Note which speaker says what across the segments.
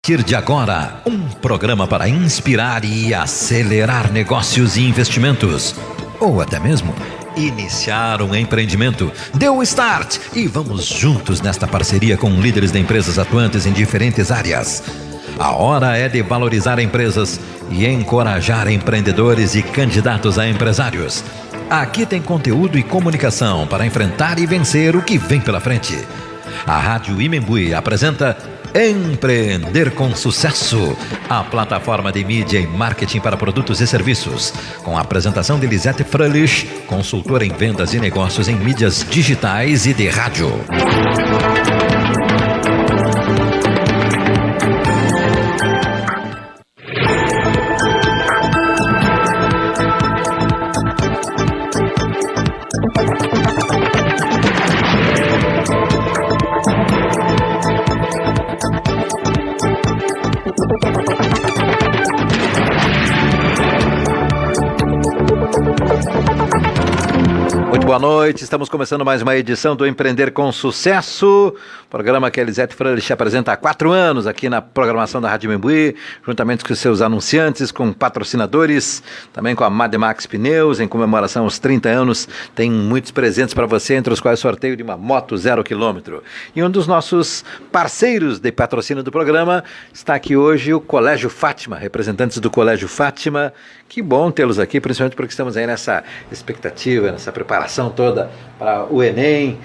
Speaker 1: partir de agora, um programa para inspirar e acelerar negócios e investimentos, ou até mesmo iniciar um empreendimento. Dê o start e vamos juntos nesta parceria com líderes de empresas atuantes em diferentes áreas. A hora é de valorizar empresas e encorajar empreendedores e candidatos a empresários. Aqui tem conteúdo e comunicação para enfrentar e vencer o que vem pela frente. A Rádio Imembui apresenta Empreender com Sucesso, a plataforma de mídia e marketing para produtos e serviços, com a apresentação de Lisete Fröhlich, consultora em vendas e negócios em mídias digitais e de rádio. Boa noite, estamos começando mais uma edição do Empreender com Sucesso, programa que a Lisete Fröhlich apresenta há 4 anos aqui na programação da Rádio Imembui, juntamente com seus anunciantes, com patrocinadores, também com a Mademax Pneus, em comemoração aos 30 anos, tem muitos presentes para você, entre os quais sorteio de uma moto 0 km. E um dos nossos parceiros de patrocínio do programa está aqui hoje o Colégio Fátima, representantes do Colégio Fátima. Que bom tê-los aqui, principalmente porque estamos aí nessa expectativa, nessa preparação toda para o Enem,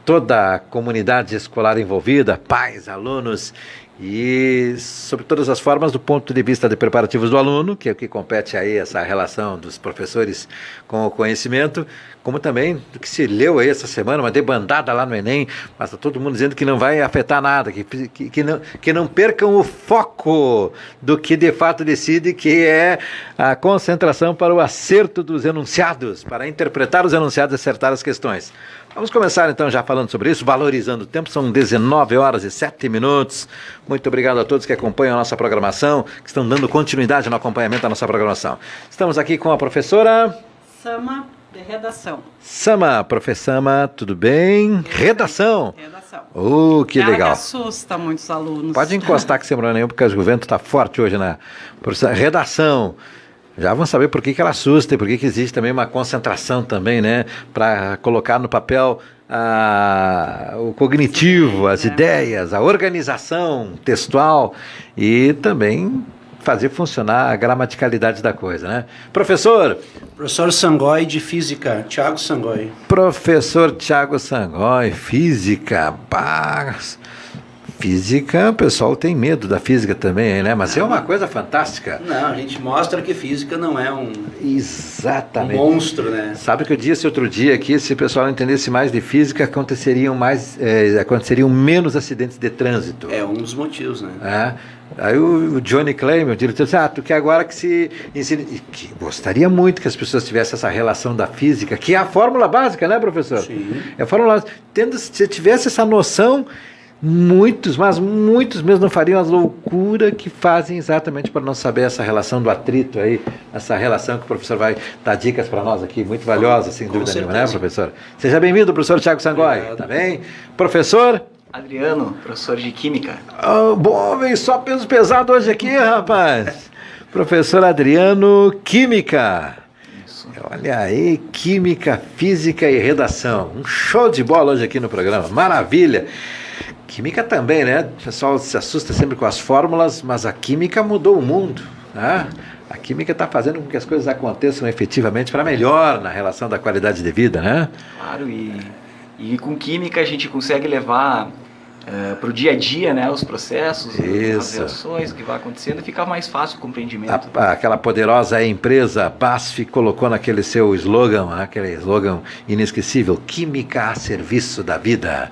Speaker 1: toda a comunidade escolar envolvida, pais, alunos e sobre todas as formas do ponto de vista de preparativos do aluno, que é o que compete aí essa relação dos professores com o conhecimento, como também do que se leu aí essa semana, uma debandada lá no Enem, mas está todo mundo dizendo que não vai afetar nada, que não percam o foco do que de fato decide, que é a concentração para o acerto dos enunciados, para interpretar os enunciados e acertar as questões. Vamos começar então já falando sobre isso, valorizando o tempo, são 19h07. Muito obrigado a todos que acompanham a nossa programação, que estão dando continuidade no acompanhamento da nossa programação. Estamos aqui com a professora
Speaker 2: Sama, de redação.
Speaker 1: Sama, professora, tudo bem? Redação. Que legal.
Speaker 2: Assusta muitos alunos.
Speaker 1: Pode encostar que sem problema nenhum, porque o vento está forte hoje, né? Redação. Já vamos saber por que ela assusta e por que existe também uma concentração também, né? Para colocar no papel o cognitivo, as ideias, a organização textual e também fazer funcionar a gramaticalidade da coisa, né? Professor
Speaker 3: Sangói, de Física, Thiago Sangói.
Speaker 1: Professor Thiago Sangói, Física, Física, o pessoal tem medo da física também, né? Mas é uma coisa fantástica.
Speaker 3: Não, a gente mostra que física não é um monstro, né?
Speaker 1: Sabe o que eu disse outro dia aqui? Se o pessoal entendesse mais de física, aconteceriam menos acidentes de trânsito.
Speaker 3: É um dos motivos, né?
Speaker 1: Aí o Johnny Clay, meu diretor, disse, tu quer agora que se ensine... Gostaria muito que as pessoas tivessem essa relação da física, que é a fórmula básica, né, professor?
Speaker 3: Sim.
Speaker 1: É a fórmula básica. Se tivesse essa noção... Muitos mesmo não fariam a loucura que fazem exatamente para não saber essa relação do atrito aí, essa relação que o professor vai dar dicas para nós aqui, muito valiosa, sem dúvida nenhuma, né, professor? Seja bem-vindo, professor Thiago Sangói, tá bem? Professor?
Speaker 4: Adriano, professor de Química.
Speaker 1: Bom, vem só peso pesado hoje aqui, rapaz. Professor Adriano, Química. Isso. Olha aí, Química, Física e Redação. Um show de bola hoje aqui no programa, maravilha. Química também, né? O pessoal se assusta sempre com as fórmulas, mas a química mudou o mundo, né? A química está fazendo com que as coisas aconteçam efetivamente para melhor na relação da qualidade de vida, né?
Speaker 4: Claro, e com química a gente consegue levar para o dia a dia, né, os processos, as reações, o que vai acontecendo, e fica mais fácil o compreendimento.
Speaker 1: Aquela poderosa empresa BASF colocou naquele seu slogan, aquele slogan inesquecível, química a serviço da vida.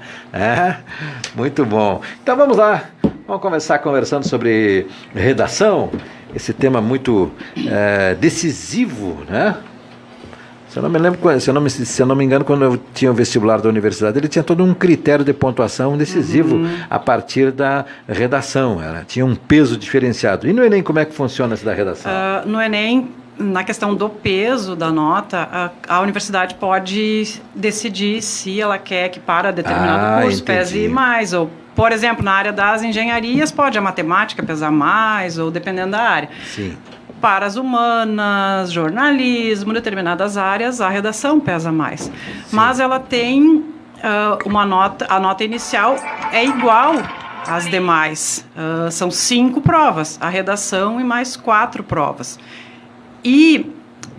Speaker 1: Muito bom. Então vamos lá, vamos começar conversando sobre redação, esse tema muito decisivo, né? Se eu não me lembro, se eu não me engano, quando eu tinha o vestibular da universidade, ele tinha todo um critério de pontuação decisivo a partir da redação. Ela tinha um peso diferenciado. E no Enem, como é que funciona essa da redação?
Speaker 2: No Enem, na questão do peso da nota, a universidade pode decidir se ela quer que para determinado curso pese mais ou Por exemplo, na área das engenharias, pode a matemática pesar mais, ou dependendo da área.
Speaker 1: Sim.
Speaker 2: Para as humanas, jornalismo, determinadas áreas, a redação pesa mais. Sim. Mas ela tem uma nota, a nota inicial é igual às demais. São 5 provas, a redação e mais 4 provas. E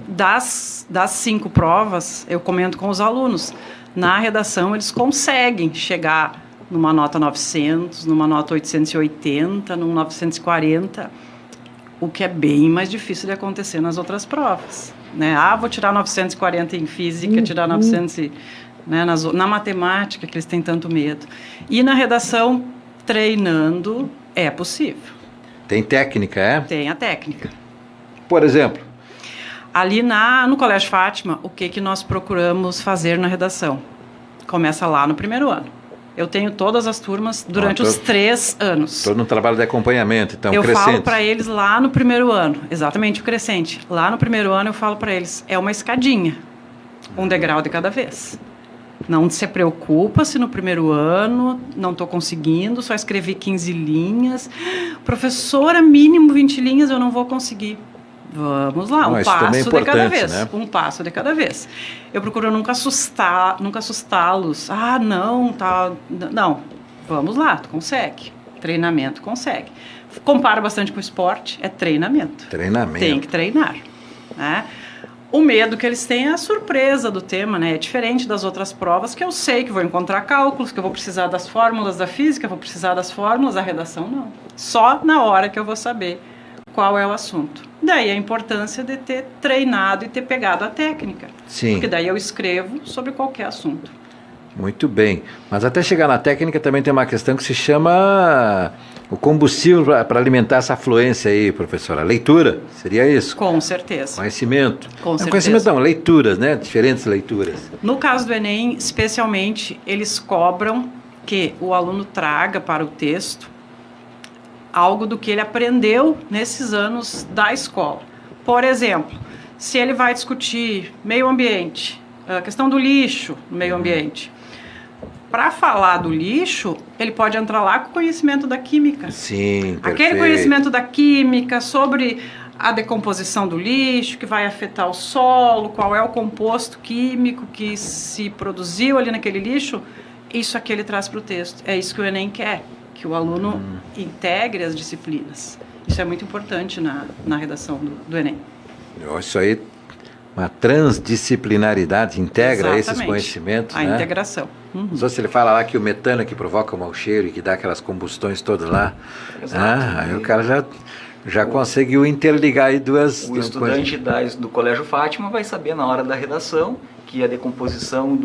Speaker 2: das 5 provas, eu comento com os alunos, na redação eles conseguem chegar numa nota 900, numa nota 880, num 940, o que é bem mais difícil de acontecer nas outras provas, né? Vou tirar 940 em física, tirar 900 né, na matemática, que eles têm tanto medo. E na redação, treinando, é possível.
Speaker 1: Tem técnica, é?
Speaker 2: Tem a técnica.
Speaker 1: Por exemplo?
Speaker 2: Ali no Colégio Fátima, o que nós procuramos fazer na redação? Começa lá no primeiro ano. Eu tenho todas as turmas durante os 3 anos.
Speaker 1: Estou no trabalho de acompanhamento, então,
Speaker 2: eu
Speaker 1: crescente.
Speaker 2: falo para eles lá no primeiro ano, exatamente o crescente. Lá no primeiro ano eu falo para eles, é uma escadinha, um degrau de cada vez. Não se preocupa se no primeiro ano não estou conseguindo, só escrevi 15 linhas. Professora, mínimo 20 linhas eu não vou conseguir. Vamos lá, um passo de cada vez, né? Um passo de cada vez. Eu procuro nunca assustá-los. Não, vamos lá, tu consegue. Treinamento consegue. Comparo bastante com o esporte, é treinamento.
Speaker 1: Treinamento.
Speaker 2: Tem que treinar, né? O medo que eles têm é a surpresa do tema, né? É diferente das outras provas que eu sei que vou encontrar cálculos, que eu vou precisar das fórmulas da física, vou precisar das fórmulas da redação, não. Só na hora que eu vou saber qual é o assunto. Daí a importância de ter treinado e ter pegado a técnica.
Speaker 1: Sim.
Speaker 2: Porque daí eu escrevo sobre qualquer assunto.
Speaker 1: Muito bem. Mas até chegar na técnica também tem uma questão que se chama o combustível para alimentar essa fluência aí, professora. Leitura, seria isso?
Speaker 2: Com certeza.
Speaker 1: Conhecimento.
Speaker 2: Com certeza.
Speaker 1: Conhecimento não, leituras, né? Diferentes leituras.
Speaker 2: No caso do Enem, especialmente, eles cobram que o aluno traga para o texto algo do que ele aprendeu nesses anos da escola. Por exemplo, se ele vai discutir meio ambiente, a questão do lixo no meio ambiente, para falar do lixo, ele pode entrar lá com o conhecimento da química.
Speaker 1: Sim, perfeito.
Speaker 2: Aquele conhecimento da química sobre a decomposição do lixo, que vai afetar o solo, qual é o composto químico que se produziu ali naquele lixo, isso aqui ele traz para o texto. É isso que o Enem quer, que o aluno integre as disciplinas. Isso é muito importante na redação do Enem.
Speaker 1: Isso aí, uma transdisciplinaridade, integra esses conhecimentos.
Speaker 2: A integração.
Speaker 1: Só se ele fala lá que o metano que provoca o mau cheiro e que dá aquelas combustões todas lá, aí o cara já conseguiu interligar aí duas...
Speaker 4: O estudante do Colégio Fátima vai saber na hora da redação que a decomposição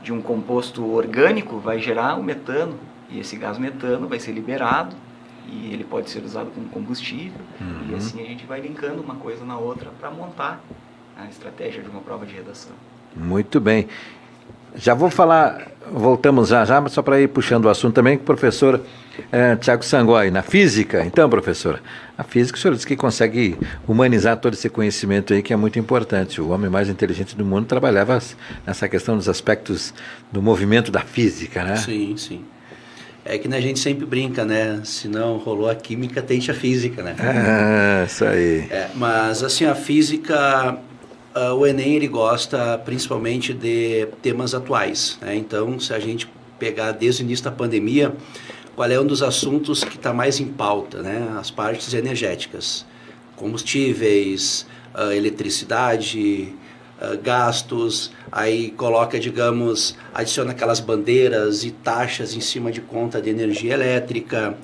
Speaker 4: de um composto orgânico vai gerar o metano. E esse gás metano vai ser liberado e ele pode ser usado como combustível. E assim a gente vai linkando uma coisa na outra para montar a estratégia de uma prova de redação.
Speaker 1: Muito bem. Já vou falar, voltamos já, mas só para ir puxando o assunto também, com o professor Tiago Sangoi, na física. Então, professora, a física, o senhor disse que consegue humanizar todo esse conhecimento aí, que é muito importante. O homem mais inteligente do mundo trabalhava nessa questão dos aspectos do movimento da física, né?
Speaker 3: Sim, sim. É que a gente sempre brinca, né? Se não rolou a química, tente a física, né?
Speaker 1: Isso aí.
Speaker 3: Mas, assim, a física, o Enem, ele gosta principalmente de temas atuais, né? Então, se a gente pegar desde o início da pandemia, qual é um dos assuntos que está mais em pauta, né? As partes energéticas, combustíveis, eletricidade, gastos, aí coloca, digamos, adiciona aquelas bandeiras e taxas em cima de conta de energia elétrica,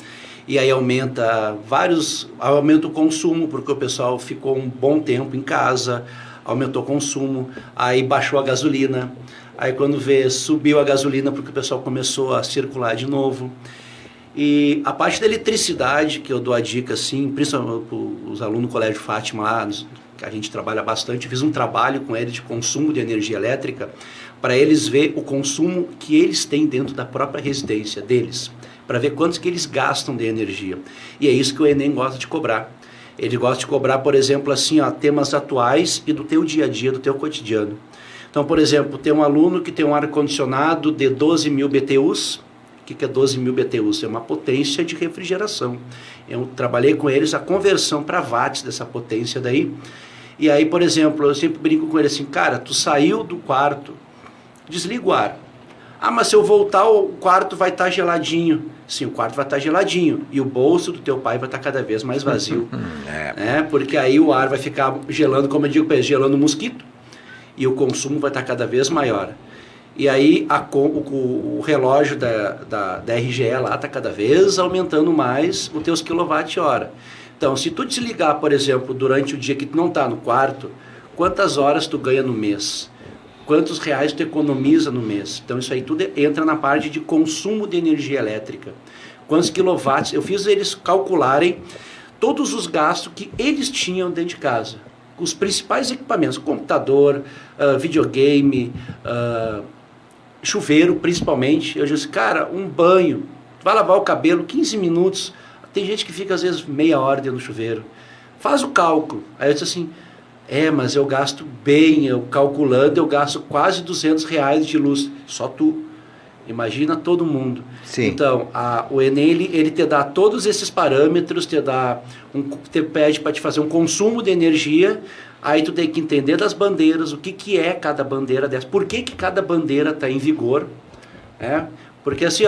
Speaker 3: e aí aumenta o consumo, porque o pessoal ficou um bom tempo em casa, aumentou o consumo, aí baixou a gasolina, aí quando vê, subiu a gasolina porque o pessoal começou a circular de novo. E a parte da eletricidade, que eu dou a dica, assim, principalmente para os alunos do Colégio Fátima lá, que a gente trabalha bastante, fiz um trabalho com eles de consumo de energia elétrica, para eles ver o consumo que eles têm dentro da própria residência deles, para ver quantos que eles gastam de energia. E é isso que o Enem gosta de cobrar. Ele gosta de cobrar, por exemplo, assim, temas atuais e do teu dia a dia, do teu cotidiano. Então, por exemplo, tem um aluno que tem um ar-condicionado de 12 mil BTUs, que é 12.000 BTUs? É uma potência de refrigeração. Eu trabalhei com eles a conversão para watts dessa potência daí. E aí, por exemplo, eu sempre brinco com ele assim, cara, tu saiu do quarto, desliga o ar. Ah, mas se eu voltar o quarto vai estar geladinho. Sim, o quarto vai estar geladinho. E o bolso do teu pai vai estar cada vez mais vazio. Porque aí o ar vai ficar gelando, como eu digo para eles, gelando o mosquito. E o consumo vai estar cada vez maior. E aí o relógio da RGE lá está cada vez aumentando mais os teus quilowatt-hora. Então, se tu desligar, por exemplo, durante o dia que tu não está no quarto, quantas horas tu ganha no mês? Quantos reais tu economiza no mês? Então, isso aí tudo entra na parte de consumo de energia elétrica. Quantos quilowatts? Eu fiz eles calcularem todos os gastos que eles tinham dentro de casa. Os principais equipamentos, computador, videogame, chuveiro principalmente. Eu disse, cara, um banho, vai lavar o cabelo 15 minutos, tem gente que fica às vezes meia hora dentro do chuveiro. Faz o cálculo. Aí eu disse assim, mas eu gasto bem, eu calculando, eu gasto quase R$200 de luz. Só tu. Imagina todo mundo.
Speaker 1: Sim.
Speaker 3: Então, o Enem, ele te dá todos esses parâmetros, te pede para te fazer um consumo de energia, aí tu tem que entender das bandeiras, o que é cada bandeira dessa, por que cada bandeira está em vigor, porque assim,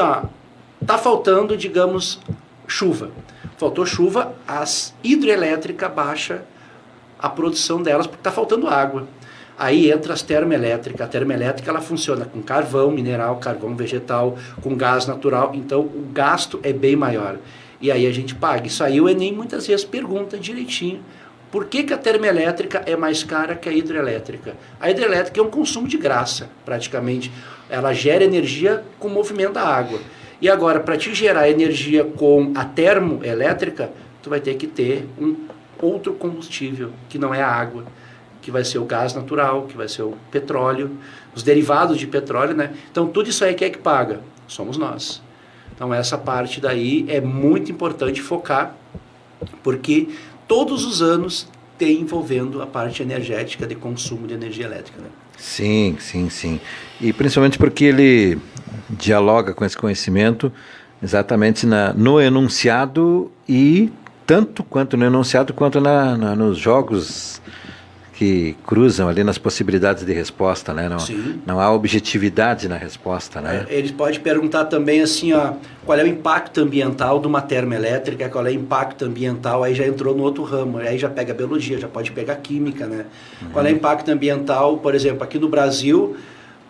Speaker 3: tá faltando, digamos, chuva. Faltou chuva, as hidrelétricas baixa a produção delas, porque está faltando água. Aí entra as termoelétricas. A termoelétrica ela funciona com carvão mineral, carvão vegetal, com gás natural. Então o gasto é bem maior. E aí a gente paga. Isso aí o Enem muitas vezes pergunta direitinho. Por que a termoelétrica é mais cara que a hidrelétrica? A hidrelétrica é um consumo de graça, praticamente. Ela gera energia com o movimento da água. E agora, para te gerar energia com a termoelétrica, tu vai ter que ter um outro combustível, que não é a água, que vai ser o gás natural, que vai ser o petróleo, os derivados de petróleo, né? Então, tudo isso aí quem é que paga? Somos nós. Então, essa parte daí é muito importante focar, porque todos os anos tem envolvendo a parte energética de consumo de energia elétrica, né?
Speaker 1: Sim, sim, sim. E principalmente porque ele dialoga com esse conhecimento exatamente no enunciado e tanto quanto no enunciado quanto nos jogos que cruzam ali nas possibilidades de resposta, né? Não há objetividade na resposta, né?
Speaker 3: Eles podem perguntar também assim, qual é o impacto ambiental de uma termoelétrica, qual é o impacto ambiental, aí já entrou no outro ramo, aí já pega biologia, já pode pegar química, né? Uhum. Qual é o impacto ambiental, por exemplo, aqui no Brasil,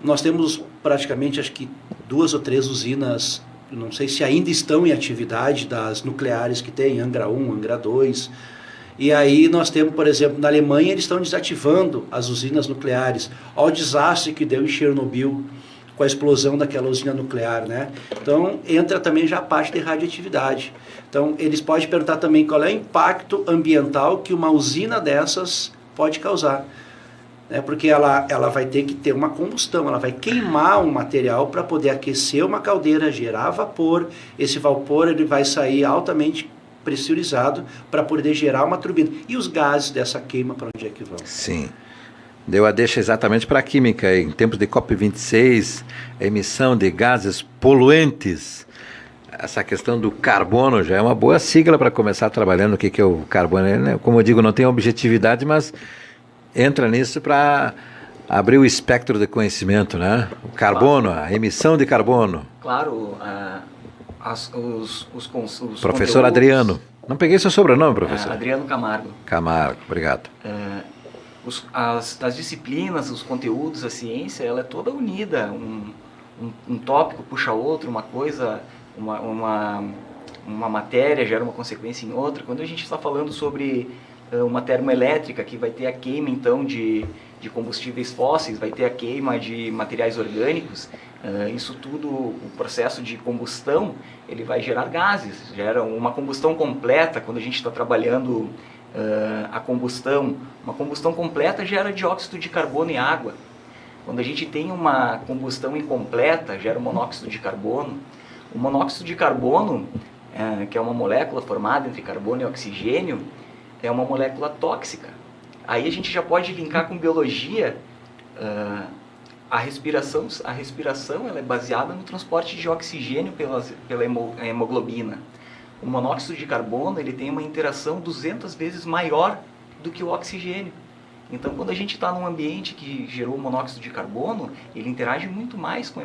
Speaker 3: nós temos praticamente, acho que 2 ou 3 usinas, não sei se ainda estão em atividade, das nucleares que tem, Angra 1, Angra 2, e aí nós temos, por exemplo, na Alemanha eles estão desativando as usinas nucleares. Olha o desastre que deu em Chernobyl com a explosão daquela usina nuclear, né? Então entra também já a parte de radioatividade. Então eles podem perguntar também qual é o impacto ambiental que uma usina dessas pode causar. Porque ela vai ter que ter uma combustão, ela vai queimar um material para poder aquecer uma caldeira, gerar vapor. Esse vapor ele vai sair altamente pressurizado para poder gerar uma turbina. E os gases dessa queima, para onde é que vão?
Speaker 1: Sim. Deu a deixa exatamente para a química. Em tempos de COP26, a emissão de gases poluentes, essa questão do carbono já é uma boa sigla para começar trabalhando o que é o carbono. Como eu digo, não tem objetividade, mas entra nisso para abrir o espectro de conhecimento, né? O carbono, a emissão de carbono.
Speaker 4: Claro, os
Speaker 1: professor Adriano. Não peguei seu sobrenome, professor.
Speaker 4: Adriano Camargo.
Speaker 1: Camargo, obrigado.
Speaker 4: As disciplinas, os conteúdos, a ciência, ela é toda unida. Um tópico puxa outro, uma coisa, uma matéria gera uma consequência em outra. Quando a gente está falando sobre uma termoelétrica que vai ter a queima então de combustíveis fósseis, vai ter a queima de materiais orgânicos, isso tudo, o processo de combustão, ele vai gerar gases, gera uma combustão completa. Quando a gente está trabalhando a combustão, uma combustão completa gera dióxido de carbono e água. Quando a gente tem uma combustão incompleta, gera monóxido de carbono. O monóxido de carbono, que é uma molécula formada entre carbono e oxigênio, é uma molécula tóxica. Aí a gente já pode linkar com biologia A respiração ela é baseada no transporte de oxigênio pela hemoglobina. O monóxido de carbono ele tem uma interação 200 vezes maior do que o oxigênio. Então, quando a gente está num ambiente que gerou monóxido de carbono, ele interage muito mais com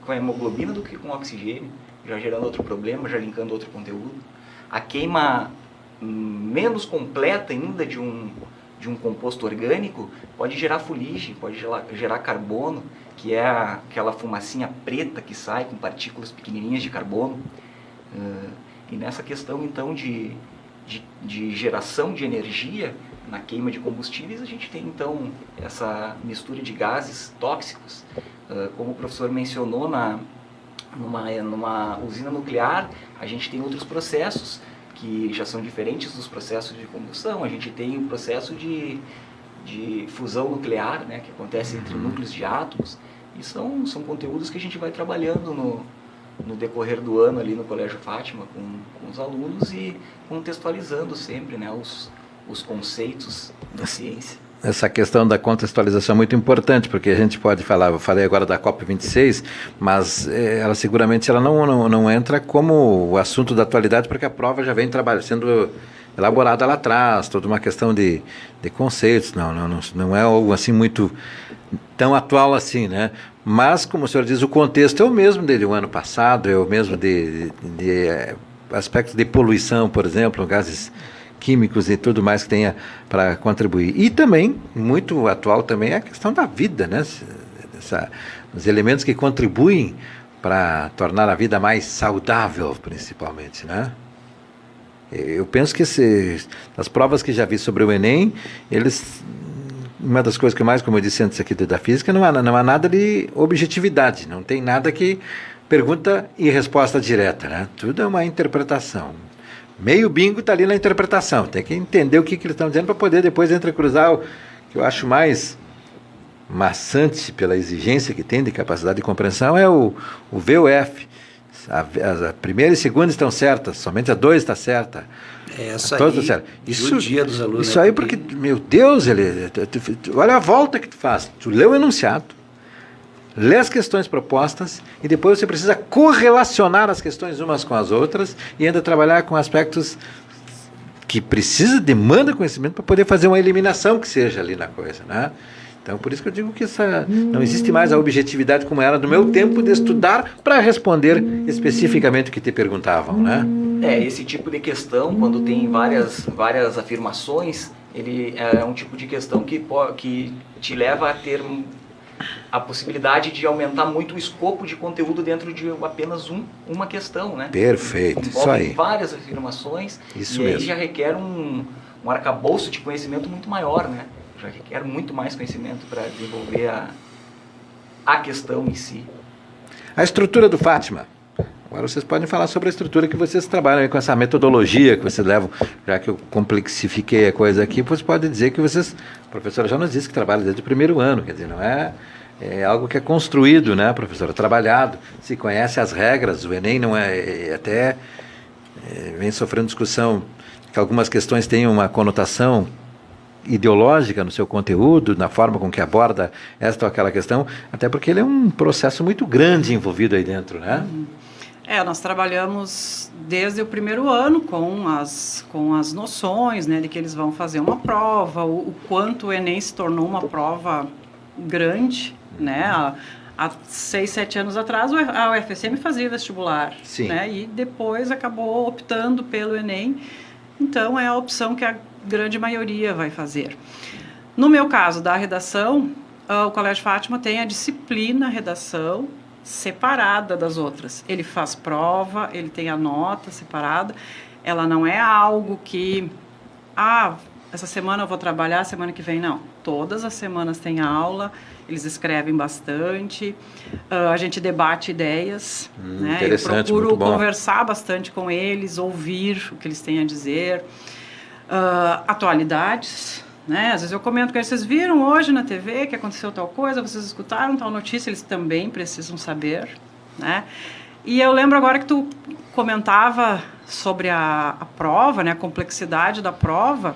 Speaker 4: a hemoglobina do que com o oxigênio, já gerando outro problema, já linkando outro conteúdo. A queima menos completa ainda de um composto orgânico pode gerar fuligem, pode gerar carbono, que é aquela fumacinha preta que sai com partículas pequenininhas de carbono. E nessa questão, então, de geração de energia, na queima de combustíveis, a gente tem, então, essa mistura de gases tóxicos. Como o professor mencionou, numa usina nuclear, a gente tem outros processos que já são diferentes dos processos de combustão. A gente tem o processo de fusão nuclear, né, que acontece entre núcleos de átomos, e são conteúdos que a gente vai trabalhando no decorrer do ano ali no Colégio Fátima com os alunos e contextualizando sempre, né, os conceitos da ciência.
Speaker 1: Essa questão da contextualização é muito importante, porque a gente pode falar, eu falei agora da COP26, mas ela seguramente não entra como o assunto da atualidade, porque a prova já vem sendo elaborada lá atrás, toda uma questão de conceitos, não é algo assim muito tão atual assim, né? Mas, como o senhor diz, o contexto é o mesmo dele o ano passado, é o mesmo de aspectos de poluição, por exemplo, gases químicos e tudo mais que tenha para contribuir. E também, muito atual também, é a questão da vida, né? Os elementos que contribuem para tornar a vida mais saudável, principalmente, né? Eu penso que as provas que já vi sobre o Enem, uma das coisas que mais, como eu disse antes aqui da física, não há nada de objetividade, não tem nada que pergunta e resposta direta, né? Tudo é uma interpretação. Meio bingo está ali na interpretação, tem que entender o que eles estão dizendo para poder depois entrecruzar. O que eu acho mais maçante pela exigência que tem de capacidade de compreensão é o VUF. A primeira e segunda estão certas, somente a 2 está certa.
Speaker 3: Essa
Speaker 1: aí,
Speaker 3: isso, dia dos alunos.
Speaker 1: Isso aí porque, meu Deus, olha a volta que tu faz. Tu lê o enunciado, lê as questões propostas e depois você precisa correlacionar as questões umas com as outras e ainda trabalhar com aspectos que demanda conhecimento para poder fazer uma eliminação que seja ali na coisa, né? Então, por isso que eu digo que não existe mais a objetividade como era no meu tempo de estudar para responder especificamente o que te perguntavam, né?
Speaker 4: Esse tipo de questão, quando tem várias afirmações, ele é um tipo de questão que te leva a ter a possibilidade de aumentar muito o escopo de conteúdo dentro de apenas uma questão, né?
Speaker 1: Perfeito, isso aí.
Speaker 4: Várias afirmações,
Speaker 1: isso
Speaker 4: e
Speaker 1: mesmo.
Speaker 4: aí já requer um arcabouço de conhecimento muito maior, né? Já requer muito mais conhecimento para desenvolver a questão em si.
Speaker 1: A estrutura do Fátima. Agora vocês podem falar sobre a estrutura que vocês trabalham aí com essa metodologia que vocês levam, já que eu complexifiquei a coisa aqui, você pode dizer que vocês, a professora já nos disse que trabalha desde o primeiro ano, quer dizer, não é algo que é construído, né, professora? Trabalhado, se conhece as regras, o Enem não vem sofrendo discussão que algumas questões têm uma conotação ideológica no seu conteúdo, na forma com que aborda esta ou aquela questão, até porque ele é um processo muito grande envolvido aí dentro, né?
Speaker 2: Nós trabalhamos desde o primeiro ano com as noções, né, de que eles vão fazer uma prova, o quanto o Enem se tornou uma prova grande, né? Há 6, 7 anos atrás a UFSM fazia vestibular,
Speaker 1: sim, né?
Speaker 2: E depois acabou optando pelo Enem, então é a opção que a grande maioria vai fazer. No meu caso da redação, o Colégio Fátima tem a disciplina redação separada das outras. Ele faz prova, ele tem a nota separada, ela não é algo que, essa semana eu vou trabalhar, semana que vem não. Todas as semanas tem aula, eles escrevem bastante, a gente debate ideias, né? Eu procuro conversar bastante com eles, ouvir o que eles têm a dizer, atualidades, né? Às vezes eu comento com eles, vocês viram hoje na TV que aconteceu tal coisa, vocês escutaram tal notícia, eles também precisam saber, né? E eu lembro agora que tu comentava sobre a prova, né, a complexidade da prova.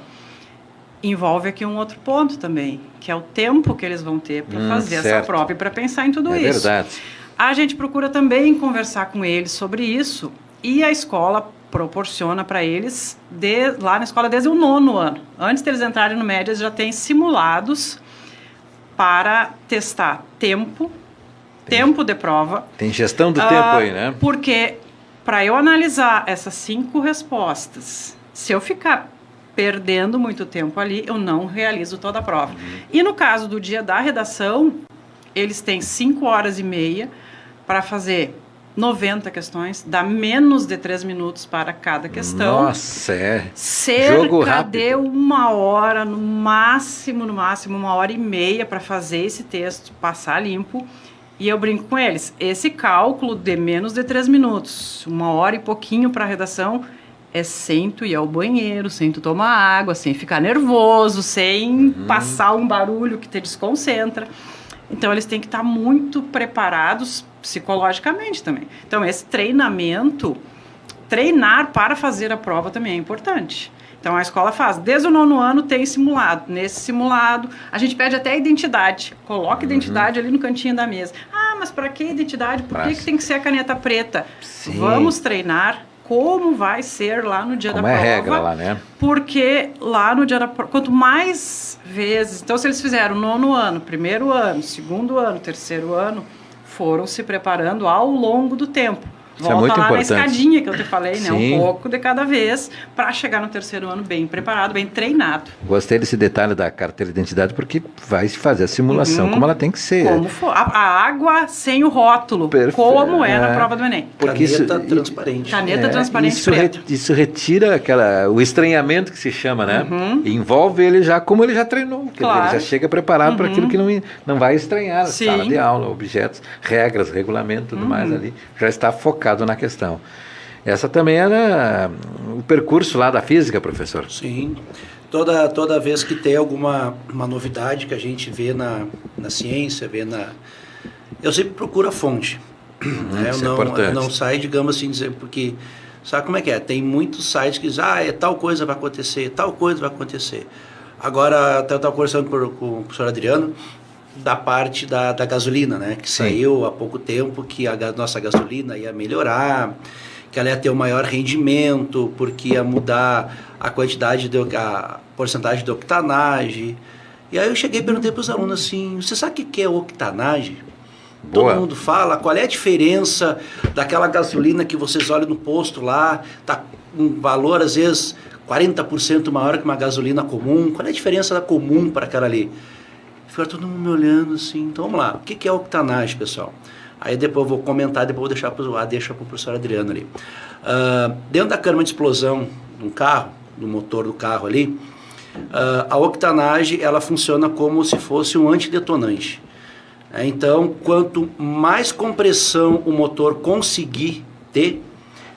Speaker 2: envolve aqui um outro ponto também, que é o tempo que eles vão ter para fazer essa
Speaker 1: certo.
Speaker 2: prova e para pensar em tudo
Speaker 1: É
Speaker 2: isso.
Speaker 1: verdade.
Speaker 2: A gente procura também conversar com eles sobre isso e a escola proporciona para eles, lá na escola, desde o 9º ano. Antes deles entrarem no médio, eles já têm simulados para testar tempo de prova.
Speaker 1: Tem gestão do tempo aí, né?
Speaker 2: Porque para eu analisar essas 5 respostas, se eu ficar perdendo muito tempo ali, eu não realizo toda a prova. E no caso do dia da redação, eles têm 5 horas e meia para fazer 90 questões, dá menos de 3 minutos para cada questão.
Speaker 1: Nossa, é. Jogo
Speaker 2: Cerca
Speaker 1: rápido.
Speaker 2: de 1 hora, no máximo 1h30 para fazer esse texto, passar limpo. E eu brinco com eles, esse cálculo de menos de 3 minutos, 1 hora e pouquinho para a redação, é sem tu ir ao banheiro, sem tu tomar água, sem ficar nervoso, sem passar um barulho que te desconcentra. Então, eles têm que estar muito preparados psicologicamente também. Então, esse treinamento, treinar para fazer a prova também é importante. Então, a escola faz. Desde o 9º ano tem simulado. Nesse simulado, a gente pede até a identidade. Coloca a identidade ali no cantinho da mesa. Ah, mas para que identidade? Por que tem que ser a caneta preta?
Speaker 1: Sim.
Speaker 2: Vamos treinar como vai ser lá no dia da prova.
Speaker 1: Como é regra lá, né?
Speaker 2: Porque lá no dia da prova, quanto mais vezes... Então, se eles fizeram 9º ano, 1º ano, 2º ano, 3º ano, foram se preparando ao longo do tempo.
Speaker 1: Isso é
Speaker 2: Volta
Speaker 1: muito
Speaker 2: lá
Speaker 1: importante.
Speaker 2: na escadinha que eu te falei, né?
Speaker 1: Sim.
Speaker 2: Um pouco de cada vez, para chegar no 3º ano bem preparado, bem treinado.
Speaker 1: Gostei desse detalhe da carteira de identidade, porque vai se fazer a simulação como ela tem que ser.
Speaker 2: Como for. A água sem o rótulo, como é na prova do Enem.
Speaker 1: Porque
Speaker 3: Caneta transparente.
Speaker 2: Caneta transparente
Speaker 1: isso,
Speaker 2: preta.
Speaker 1: isso retira o estranhamento que se chama, né? E envolve ele já como ele já treinou. Quer
Speaker 2: Claro.
Speaker 1: dizer, ele já chega preparado para aquilo que não vai estranhar.
Speaker 2: Sim.
Speaker 1: Sala de aula, objetos, regras, regulamento, tudo mais ali. Já está focado na questão. Essa também era o percurso lá da física, professor.
Speaker 3: Sim. Toda vez que tem uma novidade que a gente vê na ciência, eu sempre procuro a fonte. Né?
Speaker 1: Isso é
Speaker 3: Eu
Speaker 1: importante.
Speaker 3: não saio, digamos assim, dizer, porque sabe como é que é? Tem muitos sites que dizem, tal coisa vai acontecer, tal coisa vai acontecer. Agora, eu estava conversando com o professor Adriano da parte da gasolina, né? Que saiu há pouco tempo que a nossa gasolina ia melhorar, que ela ia ter um maior rendimento, porque ia mudar a quantidade, a porcentagem de octanagem. E aí eu cheguei e perguntei para os alunos assim, você sabe o que é octanagem?
Speaker 1: Boa.
Speaker 3: Todo mundo fala, qual é a diferença daquela gasolina que vocês olham no posto lá, tá um valor às vezes 40% maior que uma gasolina comum, qual é a diferença da comum para aquela ali? Ficaram todo mundo me olhando assim, então vamos lá, o que é octanagem, pessoal? Aí depois eu vou comentar, depois eu vou deixar para o professor Adriano ali. Dentro da câmara de explosão de um carro, do motor do carro ali, a octanagem ela funciona como se fosse um antidetonante. Então, quanto mais compressão o motor conseguir ter,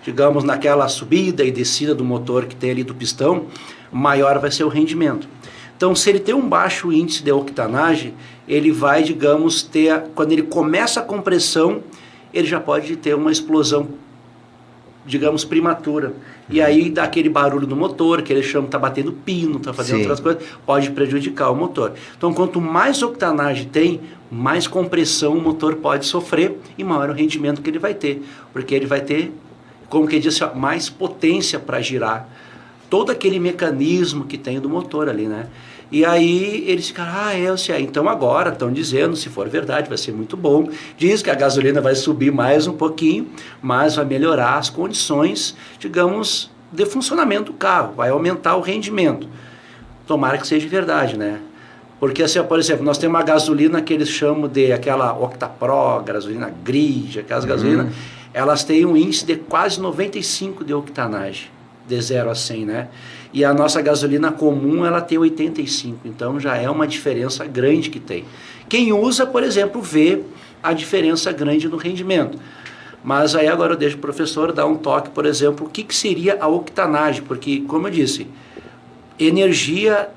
Speaker 3: digamos, naquela subida e descida do motor que tem ali do pistão, maior vai ser o rendimento. Então, se ele tem um baixo índice de octanagem, ele vai, digamos, quando ele começa a compressão, ele já pode ter uma explosão, digamos, prematura. E aí dá aquele barulho no motor, que ele chama, está batendo pino, está fazendo
Speaker 1: Sim.
Speaker 3: outras coisas, pode prejudicar o motor. Então, quanto mais octanagem tem, mais compressão o motor pode sofrer e maior o rendimento que ele vai ter. Porque ele vai ter, como que diz, mais potência para girar todo aquele mecanismo que tem do motor ali, né? E aí eles ficaram, então agora estão dizendo, se for verdade, vai ser muito bom. Diz que a gasolina vai subir mais um pouquinho, mas vai melhorar as condições, digamos, de funcionamento do carro, vai aumentar o rendimento. Tomara que seja verdade, né? Porque, assim, por exemplo, nós temos uma gasolina que eles chamam de aquela Octapro, gasolina gris, aquelas gasolinas, elas têm um índice de quase 95 de octanagem, de 0 a 100, né? E a nossa gasolina comum, ela tem 85, então já é uma diferença grande que tem. Quem usa, por exemplo, vê a diferença grande no rendimento. Mas aí agora eu deixo o professor dar um toque, por exemplo, o que seria a octanagem, porque, como eu disse, energia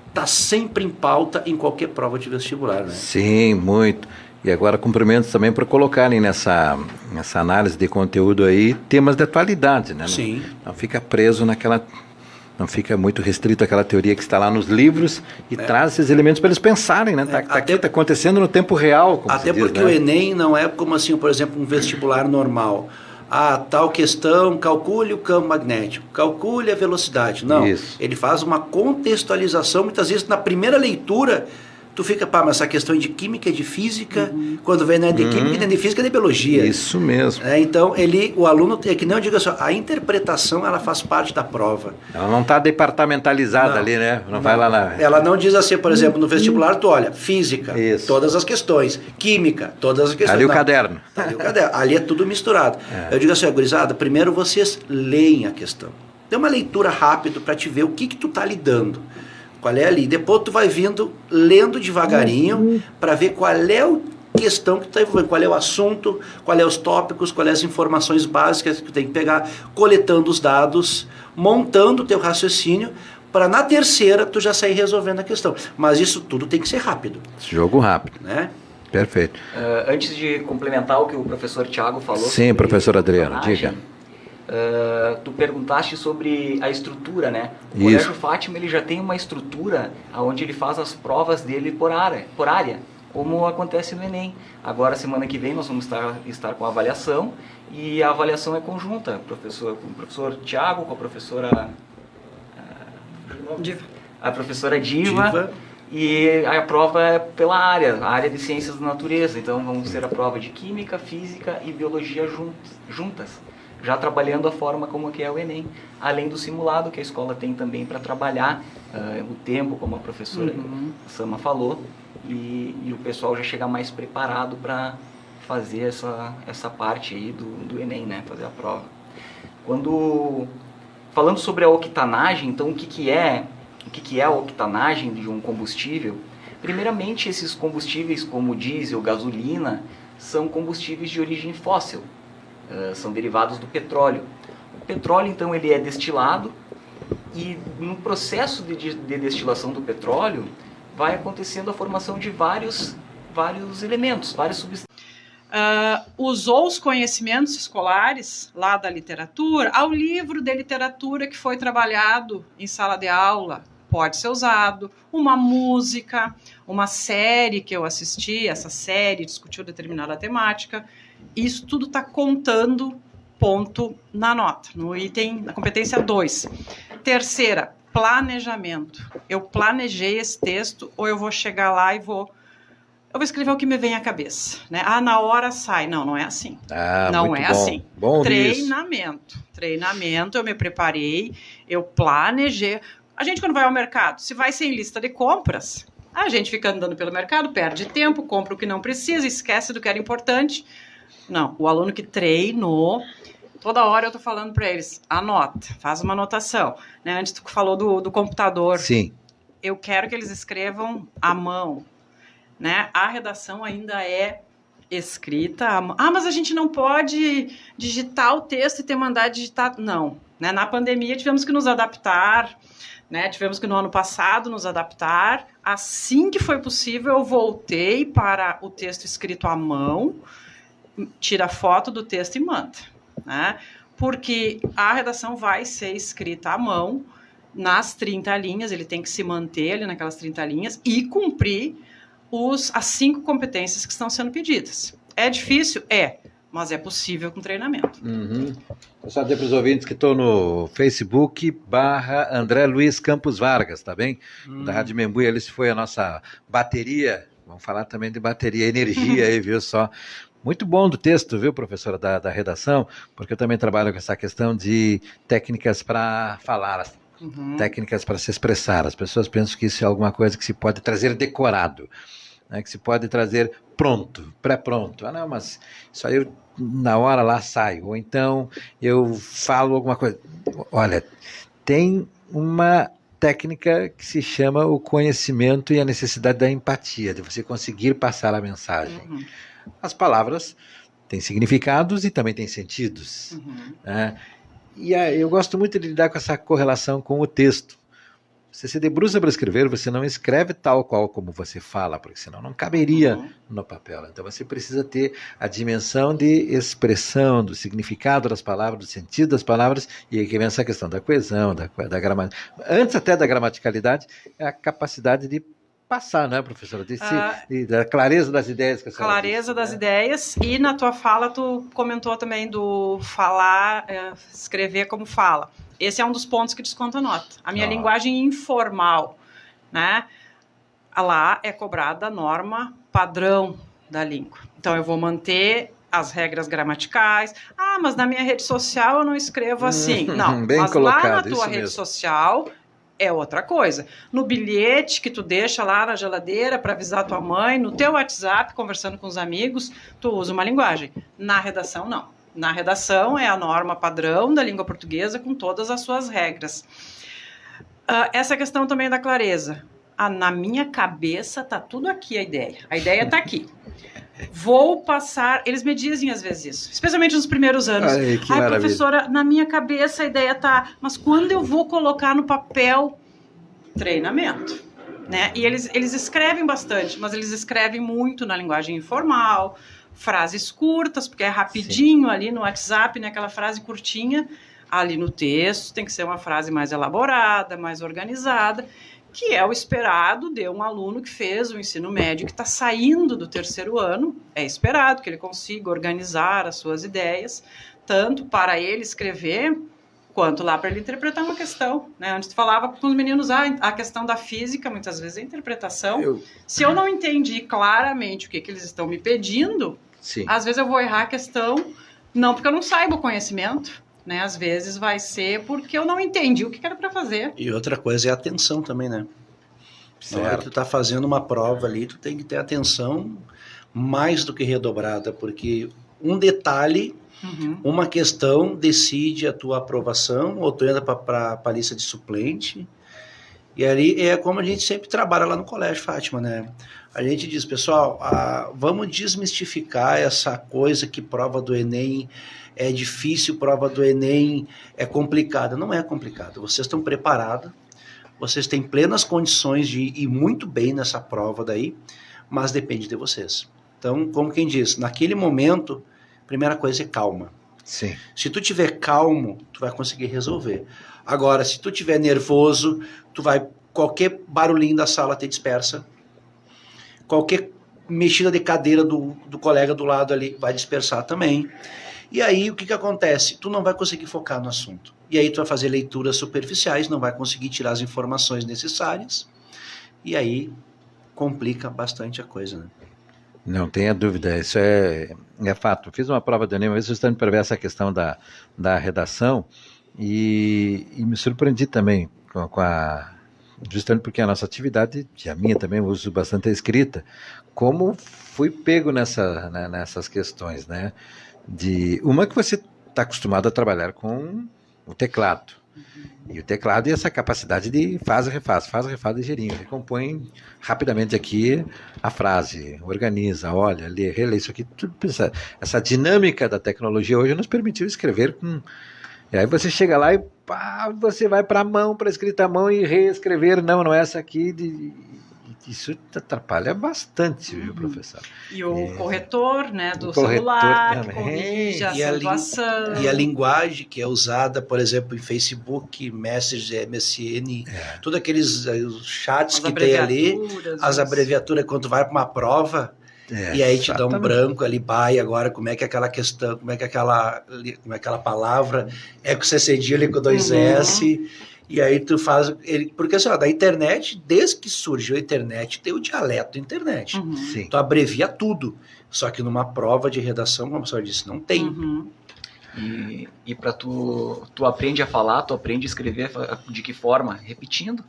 Speaker 3: está sempre em pauta em qualquer prova de vestibular, né?
Speaker 1: Sim, muito. E agora cumprimentos também por colocarem nessa análise de conteúdo aí temas de atualidade, né?
Speaker 3: Sim.
Speaker 1: Não fica preso Não fica muito restrito àquela teoria que está lá nos livros e traz esses elementos para eles pensarem, né? Tá aqui, tá acontecendo no tempo real, como
Speaker 3: Até
Speaker 1: se diz,
Speaker 3: porque
Speaker 1: né?
Speaker 3: o Enem não é como assim, por exemplo, um vestibular normal. Tal questão, calcule o campo magnético, calcule a velocidade. Não,
Speaker 1: Isso.
Speaker 3: ele faz uma contextualização, muitas vezes na primeira leitura, tu fica, mas essa questão de química e de física, quando vem nem de química, nem de física, nem de biologia.
Speaker 1: Isso mesmo.
Speaker 3: Então, o aluno, é que nem eu digo assim, a interpretação, ela faz parte da prova.
Speaker 1: Ela não está departamentalizada ali, né? Não vai lá na...
Speaker 3: Ela não diz assim, por exemplo, no vestibular, tu olha, física,
Speaker 1: Isso.
Speaker 3: todas as questões, química, todas as questões.
Speaker 1: Ali o
Speaker 3: Não.
Speaker 1: caderno.
Speaker 3: Tá ali o caderno. Ali é tudo misturado. Eu digo assim, gurizada, primeiro vocês leem a questão. Dê uma leitura rápida para te ver o que tu tá lidando. Qual é ali. Depois tu vai vindo, lendo devagarinho, para ver qual é a questão que tu está envolvendo, qual é o assunto, qual é os tópicos, qual é as informações básicas que tu tem que pegar, coletando os dados, montando o teu raciocínio, para na terceira tu já sair resolvendo a questão. Mas isso tudo tem que ser rápido.
Speaker 1: Jogo rápido.
Speaker 3: Né?
Speaker 1: Perfeito.
Speaker 4: Antes de complementar o que o professor Tiago falou...
Speaker 1: Sim,
Speaker 4: sobre
Speaker 1: professor Adriano,
Speaker 4: personagem,
Speaker 1: diga.
Speaker 4: Tu perguntaste sobre a estrutura, né? O
Speaker 1: Isso.
Speaker 4: Colégio Fátima, ele já tem uma estrutura onde ele faz as provas dele por área, como acontece no Enem. Agora, semana que vem, nós vamos estar com a avaliação, e a avaliação é conjunta, com o professor Tiago, com a professora...
Speaker 2: Diva.
Speaker 4: A professora Diva. E a prova é pela a área de ciências da natureza. Então, vamos ter a prova de química, física e biologia juntas. Já trabalhando a forma como que é o Enem, além do simulado que a escola tem também para trabalhar o tempo, como a professora Sama falou, e o pessoal já chegar mais preparado para fazer essa parte aí do Enem, né, fazer a prova. Falando sobre a octanagem, então o que é a octanagem de um combustível? Primeiramente, esses combustíveis como diesel, gasolina, são combustíveis de origem fóssil. São derivados do petróleo. O petróleo, então, ele é destilado e no processo de destilação do petróleo vai acontecendo a formação de vários elementos, várias substâncias.
Speaker 2: Usou os conhecimentos escolares lá da literatura, ao livro de literatura que foi trabalhado em sala de aula, pode ser usado, uma música, uma série que eu assisti, essa série discutiu determinada temática. Isso tudo está contando ponto na nota, no item, na competência 2. Terceira, planejamento. Eu planejei esse texto ou eu vou chegar lá e vou escrever o que me vem à cabeça, né? Na hora sai. Não é assim. Não é assim.
Speaker 1: Bom
Speaker 2: Treinamento, eu me preparei, eu planejei. A gente, quando vai ao mercado, se vai sem lista de compras, a gente fica andando pelo mercado, perde tempo, compra o que não precisa, esquece do que era importante. Não, o aluno que treinou, toda hora eu tô falando para eles, anota, faz uma anotação. Né? Antes tu falou do computador.
Speaker 1: Sim.
Speaker 2: Eu quero que eles escrevam à mão. Né? A redação ainda é escrita à mão. Mas a gente não pode digitar o texto e ter mandado digitar. Não. Né? Na pandemia tivemos que nos adaptar, né? Tivemos que no ano passado nos adaptar. Assim que foi possível, eu voltei para o texto escrito à mão, tira foto do texto e manda, né? Porque a redação vai ser escrita à mão nas 30 linhas, ele tem que se manter ali naquelas 30 linhas e cumprir as 5 competências que estão sendo pedidas. É difícil? Mas é possível com treinamento.
Speaker 1: Eu só dizer para os ouvintes que estou no Facebook /André Luiz Campos Vargas, tá bem? Da Rádio Membuí, ali se foi a nossa bateria, vamos falar também de bateria, energia aí, viu só? Muito bom do texto, viu, professora, da redação, porque eu também trabalho com essa questão de técnicas para falar, técnicas para se expressar. As pessoas pensam que isso é alguma coisa que se pode trazer decorado, né, que se pode trazer pronto, pré-pronto. Não, mas isso aí na hora lá sai. Ou então eu falo alguma coisa. Olha, tem uma técnica que se chama o conhecimento e a necessidade da empatia, de você conseguir passar a mensagem. As palavras têm significados e também têm sentidos. Né? E eu gosto muito de lidar com essa correlação com o texto, você se debruça para escrever, você não escreve tal qual como você fala, porque senão não caberia no papel. Então você precisa ter a dimensão de expressão, do significado das palavras, do sentido das palavras, e aí que vem essa questão da coesão, da gramática. Antes até da gramaticalidade, é a capacidade de passar, né, professora? Da clareza das ideias. Que a senhora
Speaker 2: clareza
Speaker 1: disse,
Speaker 2: das
Speaker 1: né?
Speaker 2: ideias, e na tua fala tu comentou também do falar, escrever como fala. Esse é um dos pontos que desconta nota. A minha linguagem informal, né? Lá é cobrada a norma padrão da língua. Então eu vou manter as regras gramaticais. Ah, mas na minha rede social eu não escrevo assim. Não,
Speaker 1: bem
Speaker 2: mas
Speaker 1: colocado,
Speaker 2: lá na tua
Speaker 1: isso
Speaker 2: rede
Speaker 1: mesmo.
Speaker 2: social é outra coisa. No bilhete que tu deixa lá na geladeira para avisar tua mãe, no teu WhatsApp, conversando com os amigos, tu usa uma linguagem. Na redação, não. Na redação é a norma padrão da língua portuguesa com todas as suas regras. Essa questão também da clareza. Na minha cabeça tá tudo aqui a ideia. A ideia tá aqui. Vou passar... Eles me dizem às vezes isso, especialmente nos primeiros anos.
Speaker 1: Ai,
Speaker 2: professora, na minha cabeça a ideia tá... Mas quando eu vou colocar no papel... Treinamento. Né? E eles escrevem bastante, mas eles escrevem muito na linguagem informal, frases curtas, porque é rapidinho. Sim. Ali no WhatsApp, né, aquela frase curtinha, ali no texto tem que ser uma frase mais elaborada, mais organizada, que é o esperado de um aluno que fez o ensino médio, que está saindo do terceiro ano. É esperado que ele consiga organizar as suas ideias, tanto para ele escrever, quanto lá para ele interpretar uma questão, né? Antes tu falava com os meninos, a questão da física, muitas vezes a interpretação. Se eu não entendi claramente o que eles estão me pedindo, sim, às vezes eu vou errar a questão, não porque eu não saiba o conhecimento, né? Às vezes vai ser porque eu não entendi o que era para fazer.
Speaker 3: E outra coisa é a atenção também, né? Certo. Na hora que tu tá fazendo uma prova ali, tu tem que ter atenção mais do que redobrada, porque um detalhe... Uma questão decide a tua aprovação, ou tu entra para a lista de suplente. E ali é como a gente sempre trabalha lá no Colégio Fátima, né? A gente diz, pessoal, vamos desmistificar essa coisa que prova do Enem é difícil, prova do Enem é complicada. Não é complicado, vocês estão preparados, vocês têm plenas condições de ir muito bem nessa prova daí, mas depende de vocês. Então, como quem diz, naquele momento... Primeira coisa é calma.
Speaker 1: Sim.
Speaker 3: Se tu tiver calmo, tu vai conseguir resolver. Agora, se tu tiver nervoso, qualquer barulhinho da sala te dispersa. Qualquer mexida de cadeira do colega do lado ali vai dispersar também. E aí, o que acontece? Tu não vai conseguir focar no assunto. E aí tu vai fazer leituras superficiais, não vai conseguir tirar as informações necessárias. E aí, complica bastante a coisa, né?
Speaker 1: Não tenha dúvida, isso é fato. Fiz uma prova do Enem uma vez justamente para ver essa questão da redação e me surpreendi também justamente porque a nossa atividade, e a minha também, eu uso bastante a escrita, como fui pego nessas questões, né? Uma que você está acostumado a trabalhar com o teclado. E o teclado e essa capacidade de faz, refaz ligeirinho. Ele compõe rapidamente aqui a frase, organiza, olha, lê, relê isso aqui. Tudo, essa dinâmica da tecnologia hoje nos permitiu escrever com... E aí você chega lá e você vai para a mão, para escrita à mão e reescrever. Não é essa aqui. Isso atrapalha bastante, viu, professor?
Speaker 2: E o corretor, né, do celular, que corrige a acentuação.
Speaker 3: E a linguagem que é usada, por exemplo, em Facebook, Messenger, MSN, todos aqueles chats que tem ali, as abreviaturas, quando tu vai para uma prova, e aí te dá um branco ali, agora como é que é aquela questão, como é que aquela palavra é com C cedilha com 2 S... E aí tu faz... Porque assim, da internet, desde que surgiu a internet, tem o dialeto da internet.
Speaker 1: Sim.
Speaker 3: Tu abrevia tudo. Só que numa prova de redação, como a professora disse, não tem.
Speaker 4: E para tu aprende a falar, tu aprende a escrever de que forma? Repetindo.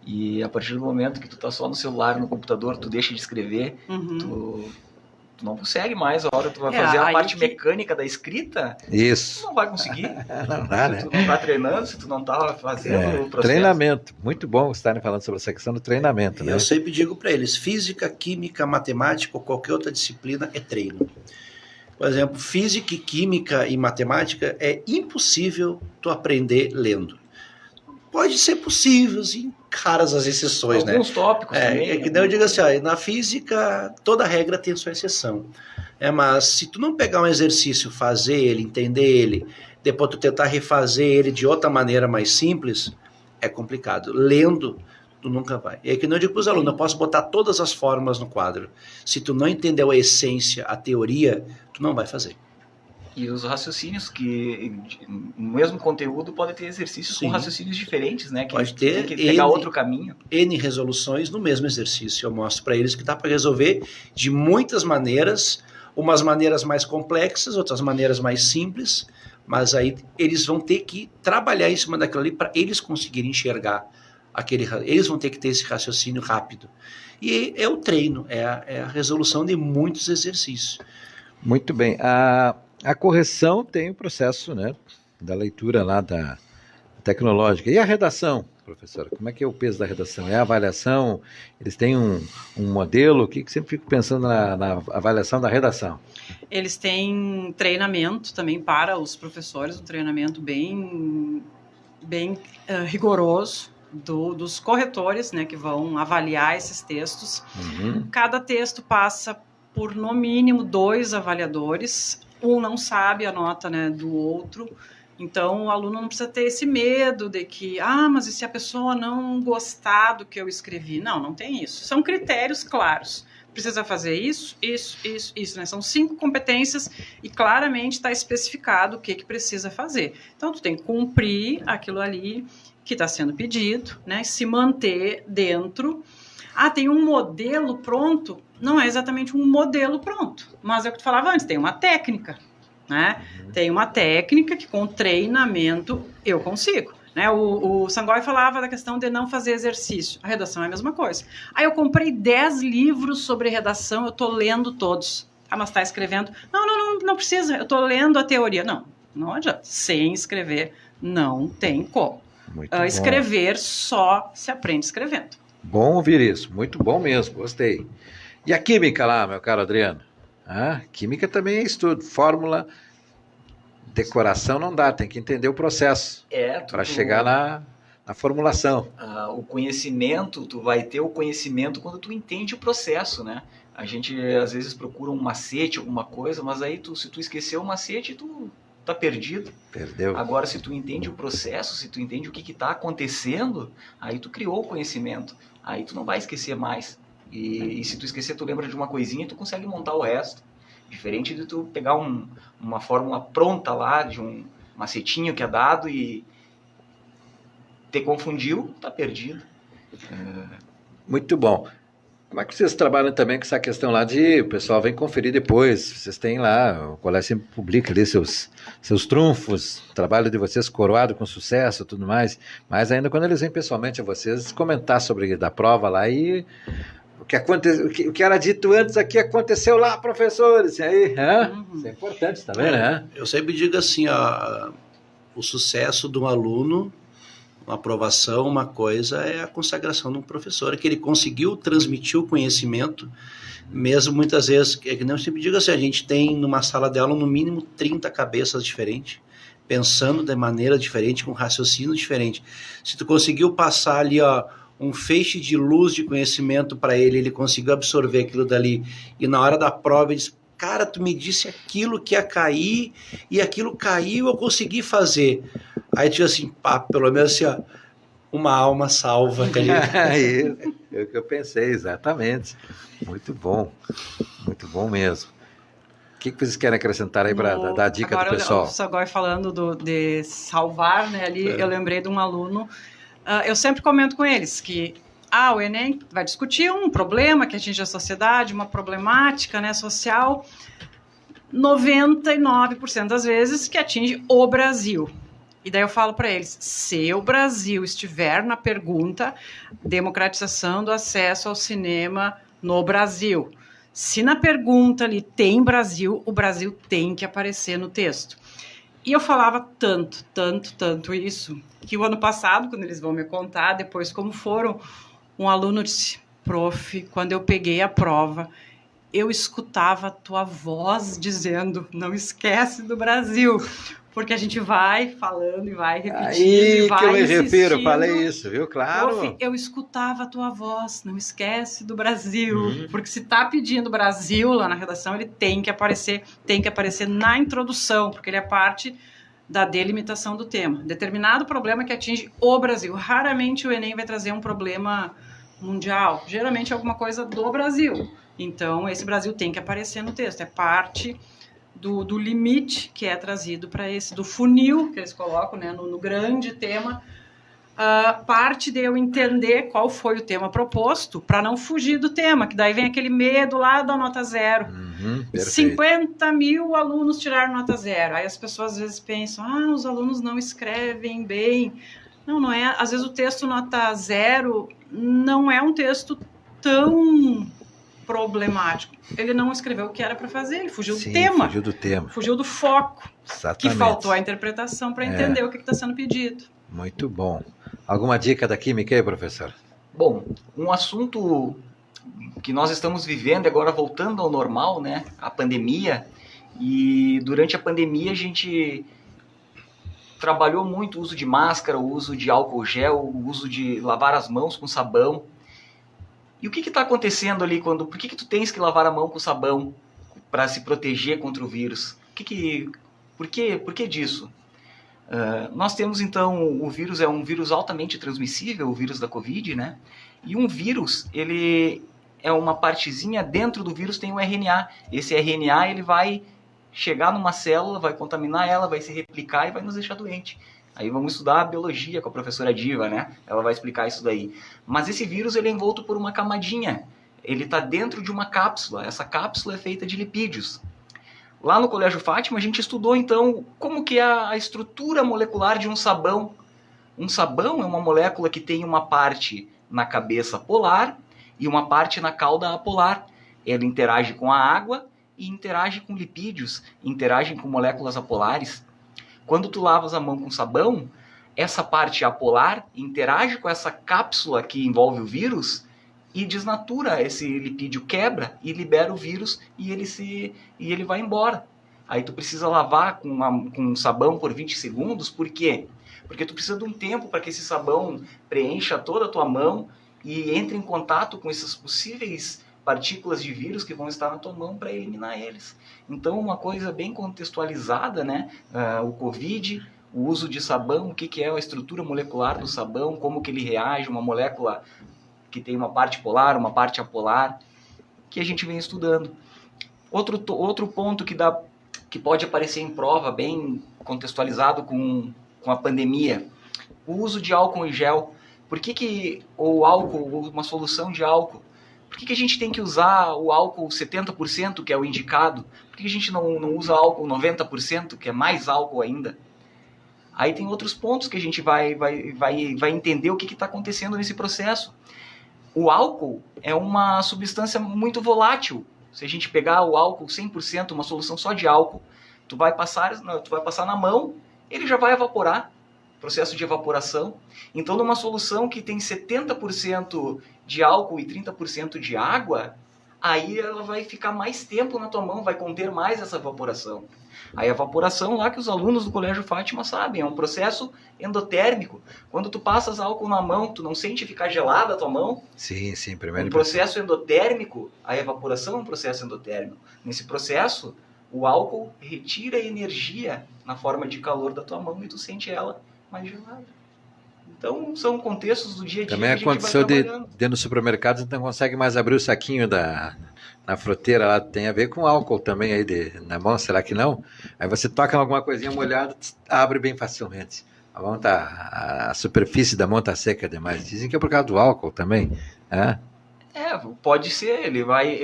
Speaker 4: E a partir do momento que tu tá só no celular, no computador, tu deixa de escrever, tu não consegue mais. A hora tu vai fazer a parte mecânica da escrita,
Speaker 1: isso,
Speaker 4: tu não vai conseguir.
Speaker 1: Não dá, né?
Speaker 4: Se tu não tá treinando, se tu não tá fazendo o processo.
Speaker 1: Treinamento, muito bom estarem falando sobre essa questão do treinamento, né?
Speaker 3: Eu sempre digo para eles, física, química, matemática ou qualquer outra disciplina é treino. Por exemplo, física, química e matemática é impossível tu aprender lendo. Pode ser possível, assim, raras as exceções, né?
Speaker 4: Alguns tópicos também.
Speaker 3: É que daí eu digo assim, ó, na física toda regra tem sua exceção. Mas se tu não pegar um exercício, fazer ele, entender ele, depois tu tentar refazer ele de outra maneira mais simples, é complicado. Lendo, tu nunca vai. É que nem eu digo para os alunos, eu posso botar todas as fórmulas no quadro. Se tu não entendeu a essência, a teoria, tu não vai fazer.
Speaker 4: E os raciocínios que no mesmo conteúdo podem ter exercícios com raciocínios diferentes, né? Que
Speaker 3: pode ter
Speaker 4: tem que pegar outro caminho.
Speaker 3: N resoluções no mesmo exercício. Eu mostro para eles que dá para resolver de muitas maneiras, umas maneiras mais complexas, outras maneiras mais simples, mas aí eles vão ter que trabalhar em cima daquilo ali para eles conseguirem enxergar eles vão ter que ter esse raciocínio rápido. E é o treino, é a resolução de muitos exercícios.
Speaker 1: Muito bem. A correção tem o processo, né, da leitura lá da tecnológica. E a redação, professora? Como é que é o peso da redação? É a avaliação? Eles têm um modelo? O que sempre fico pensando na avaliação da redação?
Speaker 2: Eles têm treinamento também para os professores, um treinamento bem rigoroso dos corretores, né, que vão avaliar esses textos. Cada texto passa por, no mínimo, 2 avaliadores. Um não sabe a nota, né, do outro. Então, o aluno não precisa ter esse medo de que, mas e se a pessoa não gostar do que eu escrevi? Não tem isso. São critérios claros. Precisa fazer isso, né? São 5 competências e claramente está especificado o que precisa fazer. Então, tu tem que cumprir aquilo ali que está sendo pedido, né? Se manter dentro. Tem um modelo pronto? Não é exatamente um modelo pronto, mas é o que tu falava antes, tem uma técnica, né? Tem uma técnica que com treinamento eu consigo. Né? O Sangói falava da questão de não fazer exercício. A redação é a mesma coisa. Eu comprei 10 livros sobre redação, eu estou lendo todos. Mas está escrevendo? Não precisa, eu estou lendo a teoria. Não adianta. Sem escrever, não tem como. Escrever só se aprende escrevendo.
Speaker 1: Bom ouvir isso, muito bom mesmo, gostei. E a química lá, meu caro Adriano? Química também é estudo, fórmula, decoração não dá, tem que entender o processo para chegar na formulação.
Speaker 4: O conhecimento, tu vai ter o conhecimento quando tu entende o processo, né? A gente às vezes procura um macete, alguma coisa, mas aí se tu esqueceu o macete, tu tá perdido.
Speaker 1: Perdeu.
Speaker 4: Agora, se tu entende o processo, se tu entende o que está acontecendo, aí tu criou o conhecimento. Aí tu não vai esquecer mais. E se tu esquecer, tu lembra de uma coisinha e tu consegue montar o resto. Diferente de tu pegar uma fórmula pronta lá, de um macetinho que é dado e te confundiu, tá perdido.
Speaker 1: Muito bom. Como é que vocês trabalham também com essa questão lá de o pessoal vem conferir depois? Vocês têm lá, o colégio sempre publica ali seus trunfos, o trabalho de vocês coroado com sucesso e tudo mais, mas ainda quando eles vêm pessoalmente a vocês comentar sobre da prova lá e o que era dito antes aqui aconteceu lá, professores, e aí, isso é importante também, né?
Speaker 3: Eu sempre digo assim, o sucesso de um aluno, uma aprovação, uma coisa é a consagração de um professor, que ele conseguiu transmitir o conhecimento, mesmo muitas vezes, que nem eu sempre digo assim, a gente tem numa sala de aula no mínimo 30 cabeças diferentes, pensando de maneira diferente, com raciocínio diferente. Se tu conseguiu passar ali, um feixe de luz de conhecimento para ele conseguiu absorver aquilo dali, e na hora da prova ele diz, cara, tu me disse aquilo que ia cair, e aquilo caiu, eu consegui fazer. Aí tu diz assim, pelo menos assim, uma alma salva.
Speaker 1: É o que eu pensei, exatamente. Muito bom mesmo. O que vocês querem acrescentar aí para dar a dica
Speaker 2: agora,
Speaker 1: do pessoal?
Speaker 2: Agora falando de salvar, né, ali, eu lembrei de um aluno, eu sempre comento com eles que o Enem vai discutir um problema que atinge a sociedade, uma problemática, né, social, 99% das vezes que atinge o Brasil. E daí eu falo para eles, se o Brasil estiver na pergunta democratização do acesso ao cinema no Brasil, se na pergunta ali tem Brasil, o Brasil tem que aparecer no texto. E eu falava tanto isso, que o ano passado, quando eles vão me contar depois como foram, um aluno disse, prof, quando eu peguei a prova, eu escutava a tua voz dizendo, não esquece do Brasil, porque a gente vai falando e vai repetindo
Speaker 1: Aí
Speaker 2: e vai
Speaker 1: que eu me
Speaker 2: insistindo.
Speaker 1: refiro, falei isso, viu? Claro.
Speaker 2: Prof, eu escutava a tua voz, não esquece do Brasil, porque se tá pedindo Brasil lá na redação, ele tem que aparecer na introdução, porque ele é parte da delimitação do tema. Determinado problema que atinge o Brasil. Raramente o Enem vai trazer um problema mundial, geralmente é alguma coisa do Brasil. Então, esse Brasil tem que aparecer no texto, é parte do limite que é trazido para esse, do funil que eles colocam, né, no grande tema, parte de eu entender qual foi o tema proposto, para não fugir do tema, que daí vem aquele medo lá da nota zero. 50 mil alunos tiraram nota zero. Aí as pessoas às vezes pensam, os alunos não escrevem bem. Não é. Às vezes o texto nota zero não é um texto tão problemático. Ele não escreveu o que era para fazer, ele fugiu do tema.
Speaker 1: Fugiu do tema.
Speaker 2: Fugiu do foco.
Speaker 1: Exatamente.
Speaker 2: Que faltou a interpretação para entender o que está sendo pedido.
Speaker 1: Muito bom. Alguma dica da química aí, professor?
Speaker 4: Bom, um assunto que nós estamos vivendo agora, voltando ao normal, né? A pandemia. E durante a pandemia a gente trabalhou muito o uso de máscara, o uso de álcool gel, o uso de lavar as mãos com sabão. E o que está acontecendo ali por que tu tens que lavar a mão com sabão para se proteger contra o vírus? Por que disso? Nós temos então, o vírus é um vírus altamente transmissível, o vírus da Covid, né? E um vírus, ele é uma partezinha, dentro do vírus tem um RNA. Esse RNA, ele vai chegar numa célula, vai contaminar ela, vai se replicar e vai nos deixar doente. Aí vamos estudar a biologia com a professora Diva, né? Ela vai explicar isso daí. Mas esse vírus, ele é envolto por uma camadinha. Ele está dentro de uma cápsula. Essa cápsula é feita de lipídios. Lá no Colégio Fátima, a gente estudou, então, como que é a estrutura molecular de um sabão. Um sabão é uma molécula que tem uma parte na cabeça polar e uma parte na cauda apolar. Ela interage com a água e interage com lipídios, interage com moléculas apolares. Quando tu lavas a mão com sabão, essa parte apolar interage com essa cápsula que envolve o vírus e desnatura, esse lipídio quebra e libera o vírus e ele vai embora. Aí tu precisa lavar com sabão por 20 segundos, por quê? Porque tu precisa de um tempo para que esse sabão preencha toda a tua mão e entre em contato com essas possíveis partículas de vírus que vão estar na tua mão para eliminar eles. Então, uma coisa bem contextualizada, né? O Covid, o uso de sabão, o que é a estrutura molecular do sabão, como que ele reage, uma molécula que tem uma parte polar, uma parte apolar, que a gente vem estudando. Outro ponto que pode aparecer em prova, bem contextualizado com a pandemia, o uso de álcool em gel. Por que o álcool, uma solução de álcool, por que a gente tem que usar o álcool 70%, que é o indicado? Por que a gente não usa álcool 90%, que é mais álcool ainda? Aí tem outros pontos que a gente vai entender o que está acontecendo nesse processo. O álcool é uma substância muito volátil. Se a gente pegar o álcool 100%, uma solução só de álcool, tu vai passar na mão, ele já vai evaporar, processo de evaporação. Então, numa solução que tem 70% de álcool e 30% de água, aí ela vai ficar mais tempo na tua mão, vai conter mais essa evaporação. A evaporação lá que os alunos do Colégio Fátima sabem, é um processo endotérmico. Quando tu passas álcool na mão, tu não sente ficar gelada a tua mão?
Speaker 1: Sim, primeiro.
Speaker 4: Um processo endotérmico, a evaporação é um processo endotérmico. Nesse processo, o álcool retira energia na forma de calor da tua mão e tu sente ela mais gelada. Então, são contextos do dia a dia.
Speaker 1: Também aconteceu de no supermercado, então não consegue mais abrir o saquinho na fruteira lá, tem a ver com álcool também aí na mão, será que não? Aí você toca em alguma coisinha molhada, abre bem facilmente. A superfície da mão está seca demais. Dizem que é por causa do álcool também.
Speaker 4: Pode ser, ele vai...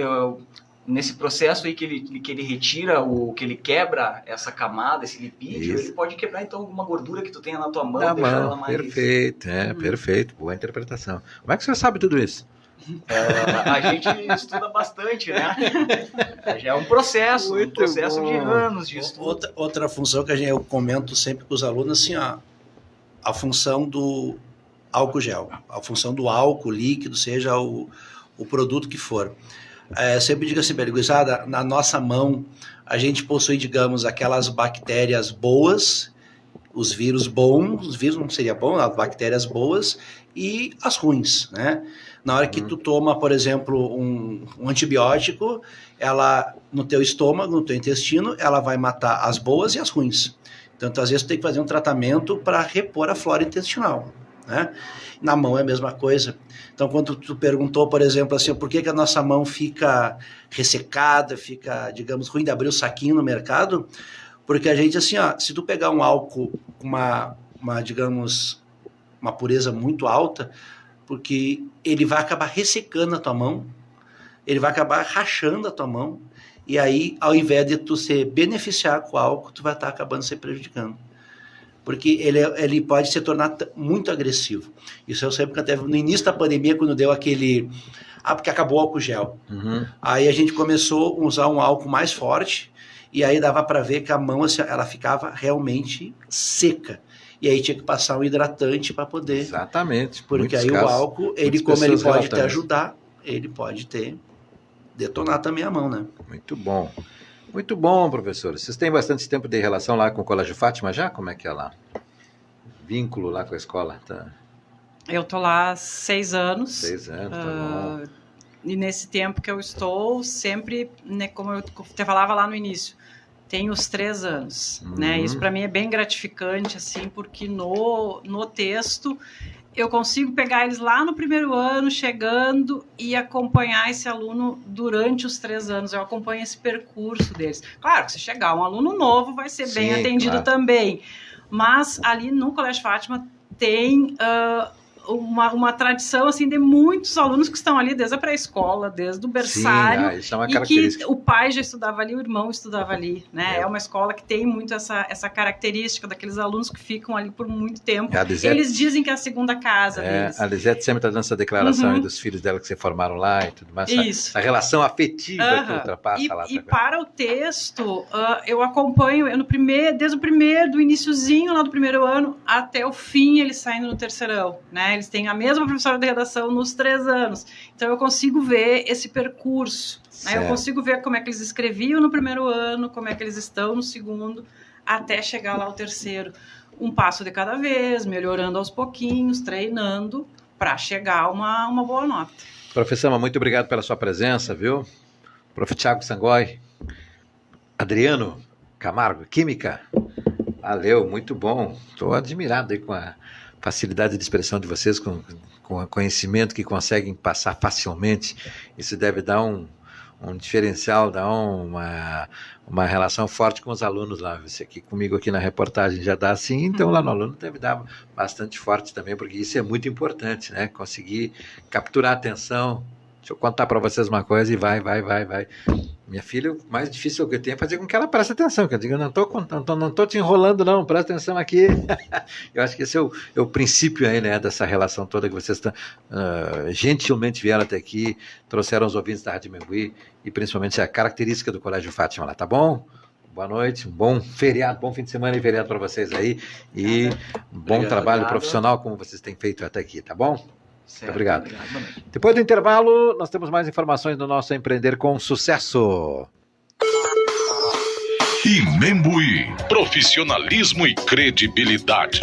Speaker 4: Nesse processo aí que ele retira, que ele quebra essa camada, esse lipídio, ele pode quebrar então alguma gordura que tu tenha na tua mão, deixar ela mais...
Speaker 1: Perfeito, perfeito, boa interpretação. Como é que você sabe tudo isso?
Speaker 4: A gente estuda bastante, né? Já é um processo, de anos de estudo.
Speaker 3: Outra função que eu comento sempre com os alunos, assim, a função do álcool gel, a função do álcool líquido, seja o produto que for. Sempre digo assim, gurizada, na nossa mão a gente possui, digamos, aquelas bactérias boas, os vírus bons, os vírus não seria bom, as bactérias boas e as ruins, né? Na hora que tu toma, por exemplo, um antibiótico, ela no teu estômago, no teu intestino, ela vai matar as boas e as ruins. Então, às vezes, tu tem que fazer um tratamento para repor a flora intestinal, né? Na mão é a mesma coisa. Então, quando tu perguntou, por exemplo, assim, por que a nossa mão fica ressecada, fica, digamos, ruim de abrir o saquinho no mercado, porque a gente, assim, ó, se tu pegar um álcool com digamos, uma pureza muito alta, porque ele vai acabar ressecando a tua mão, ele vai acabar rachando a tua mão, e aí, ao invés de tu se beneficiar com o álcool, tu vai estar acabando se prejudicando. Porque ele pode se tornar muito agressivo. Isso eu sempre que teve no início da pandemia, quando deu aquele... porque acabou o álcool gel. Aí a gente começou a usar um álcool mais forte, e aí dava para ver que a mão, assim, ela ficava realmente seca. E aí tinha que passar um hidratante para poder...
Speaker 1: Exatamente.
Speaker 3: Porque aí o álcool, como ele pode te ajudar, ele pode detonar também a mão, né?
Speaker 1: Muito bom. Muito bom, professor. Vocês têm bastante tempo de relação lá com o Colégio Fátima já? Como é que é lá? Vínculo lá com a escola? Tá.
Speaker 2: Eu tô lá há 6 anos.
Speaker 1: 6 anos, tá bom.
Speaker 2: E nesse tempo que eu estou, sempre, né, como eu te falava lá no início, tem os 3 anos, né? Isso para mim é bem gratificante, assim, porque no texto eu consigo pegar eles lá no primeiro ano, chegando, e acompanhar esse aluno durante os 3 anos. Eu acompanho esse percurso deles. Claro que se chegar um aluno novo, vai ser bem atendido também. Mas ali no Colégio Fátima tem uma tradição, assim, de muitos alunos que estão ali desde a pré-escola, desde o berçário.
Speaker 1: Isso é uma
Speaker 2: e
Speaker 1: característica.
Speaker 2: que o pai já estudava ali, o irmão estudava ali, né? É uma escola que tem muito essa característica daqueles alunos que ficam ali por muito tempo. Eles dizem que é a segunda casa deles.
Speaker 1: A Lisete sempre está dando essa declaração aí dos filhos dela que se formaram lá e tudo mais. Essa relação afetiva que ultrapassa lá.
Speaker 2: E para o texto, eu acompanho desde do iniciozinho lá do primeiro ano até o fim, eles saindo no terceirão, né? Eles têm a mesma professora de redação nos 3 anos. Então, eu consigo ver esse percurso. Né? Eu consigo ver como é que eles escreviam no primeiro ano, como é que eles estão no segundo, até chegar lá ao terceiro. Um passo de cada vez, melhorando aos pouquinhos, treinando, para chegar a uma boa nota.
Speaker 1: Professor, muito obrigado pela sua presença, viu? Prof. Thiago Sangoi, Adriano Camargo, Química. Valeu, muito bom. Estou admirado aí com a facilidade de expressão de vocês, com o conhecimento que conseguem passar facilmente. Isso deve dar um diferencial, dar uma relação forte com os alunos lá. Você aqui comigo aqui na reportagem já dá assim, então lá no aluno deve dar bastante forte também, porque isso é muito importante, né? Conseguir capturar a atenção. Deixa eu contar para vocês uma coisa e vai. Minha filha, o mais difícil que eu tenho é fazer com que ela preste atenção, que eu digo, não estou te enrolando não, presta atenção aqui. Eu acho que esse é o princípio aí, né, dessa relação toda que vocês estão, gentilmente vieram até aqui, trouxeram os ouvintes da Rádio Mengui e principalmente a característica do Colégio Fátima lá, tá bom? Boa noite, um bom feriado, bom fim de semana e feriado para vocês aí e bom trabalho profissional como vocês têm feito até aqui, tá bom? Certo, muito obrigado. Depois do intervalo, nós temos mais informações no nosso Empreender com Sucesso.
Speaker 5: Imembuí, profissionalismo e credibilidade.